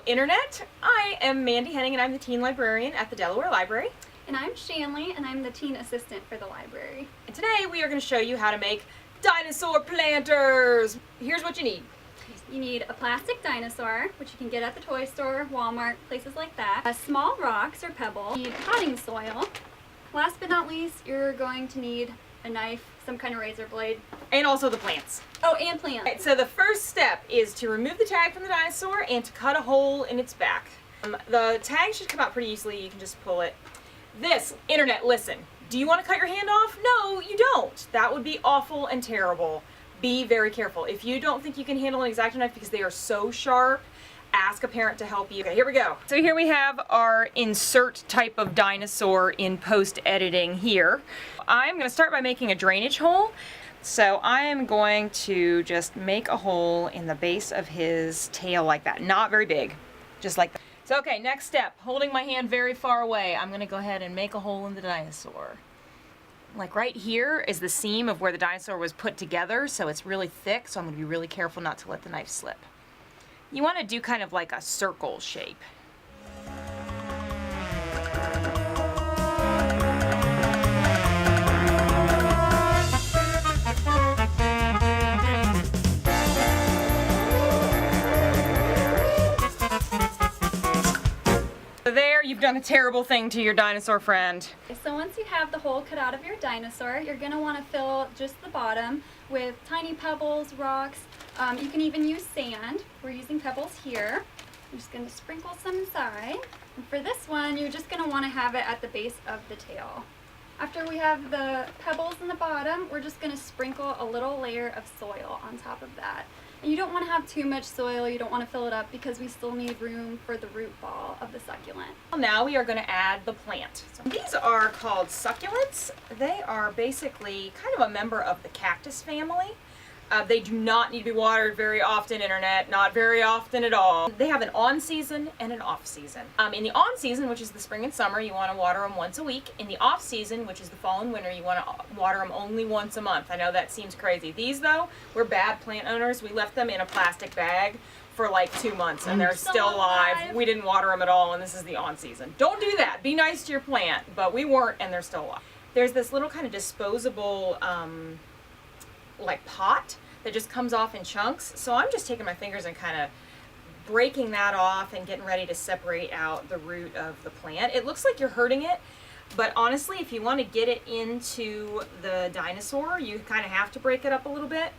Internet. I am Mandy Henning and I'm the teen librarian at the Delaware Library. And I'm Shanley and I'm the teen assistant for the library. And today we are going to show you how to make dinosaur planters. Here's what you need. You need a plastic dinosaur, which you can get at the toy store, Walmart, places like that. Small rocks or pebbles. You need potting soil. Last but not least, you're going to need a knife, some kind of razor blade. And also the plants. Oh, and plants. Right, so the first step is to remove the tag from the dinosaur and to cut a hole in its back. The tag should come out pretty easily. You can just pull it. This, Internet, listen. Do you want to cut your hand off? No, you don't. That would be awful and terrible. Be very careful. If you don't think you can handle an X-Acto knife because they are so sharp, ask a parent to help you. Okay, here we go. So here we have our insert type of dinosaur in post-editing here. I'm going to start by making a drainage hole. So I am going to just make a hole in the base of his tail like that. Not very big, just like that. So okay, next step, holding my hand very far away, I'm going to go ahead and make a hole in the dinosaur. Like right here is the seam of where the dinosaur was put together, so it's really thick, so I'm going to be really careful not to let the knife slip. You want to do kind of like a circle shape. So there, you've done a terrible thing to your dinosaur friend. So once you have the hole cut out of your dinosaur, you're going to want to fill just the bottom with tiny pebbles, rocks. You can even use sand. We're using pebbles here. I'm just going to sprinkle some inside. And for this one, you're just going to want to have it at the base of the tail. After we have the pebbles in the bottom, we're just going to sprinkle a little layer of soil on top of that. And you don't want to have too much soil, you don't want to fill it up because we still need room for the root ball of the succulent. Now we are going to add the plant. So these are called succulents. They are basically kind of a member of the cactus family. They do not need to be watered very often, Internet, not very often at all. They have an on season and an off season. In the on season, which is the spring and summer, you want to water them once a week. In the off season, which is the fall and winter, you want to water them only once a month. I know that seems crazy. These though, we're bad plant owners. We left them in a plastic bag for like 2 months and they're still alive. We didn't water them at all and this is the on season. Don't do that. Be nice to your plant, but we weren't and they're still alive. There's this little kind of disposable like pot that just comes off in chunks. So I'm just taking my fingers and kind of breaking that off and getting ready to separate out the root of the plant. It looks like you're hurting it, but honestly, if you want to get it into the dinosaur, you kind of have to break it up a little bit.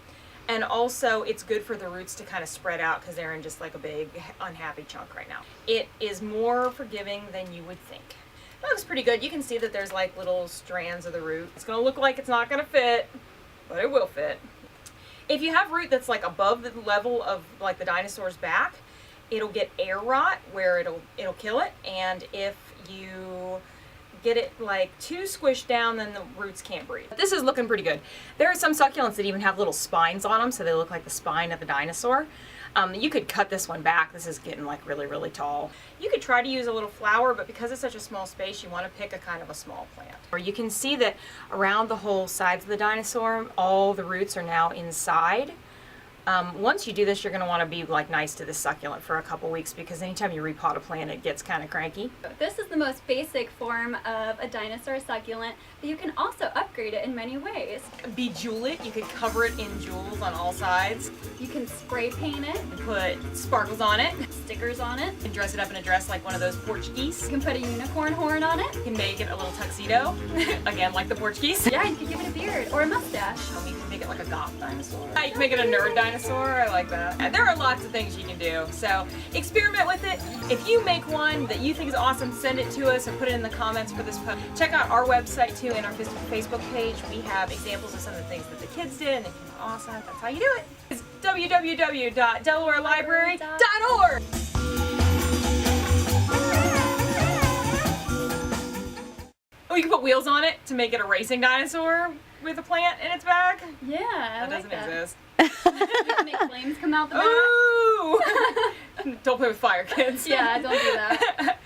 And also, it's good for the roots to kind of spread out because they're in just like a big unhappy chunk right now. It is more forgiving than you would think. That looks pretty good. You can see that there's like little strands of the root. It's going to look like it's not going to fit, but it will fit. If you have root that's like above the level of like the dinosaur's back, it'll get air rot where it'll kill it. And if you get it like too squished down, then the roots can't breathe. This is looking pretty good. There are some succulents that even have little spines on them, so they look like the spine of the dinosaur. You could cut this one back. This is getting like really, really tall. You could try to use a little flower, but because it's such a small space, you want to pick a kind of a small plant. Or you can see that around the whole sides of the dinosaur, all the roots are now inside. Once you do this, you're going to want to be like nice to the succulent for a couple weeks because anytime you repot a plant, it gets kind of cranky. This is the most basic form of a dinosaur succulent, but you can also upgrade it in many ways. Bejewel it. You could cover it in jewels on all sides. You can spray paint it. And put sparkles on it. Stickers on it. And dress it up in a dress like one of those Portuguese. You can put a unicorn horn on it. You can make it a little tuxedo. Again, like the Portuguese. Yeah, you could give it a beard or a mustache. You can make it like a goth dinosaur. You can make it a nerd dinosaur. I like that. And there are lots of things you can do. So experiment with it. If you make one that you think is awesome, send it to us or put it in the comments for this post. Check out our website too and our Facebook page. We have examples of some of the things that the kids did and they came out awesome. That's how you do it. It's www.delawarelibrary.org. Oh, you can put wheels on it to make it a racing dinosaur with a plant in its back? Yeah, that doesn't exist. You can make flames come out the back. Ooh! Don't play with fire, kids. Yeah, don't do that.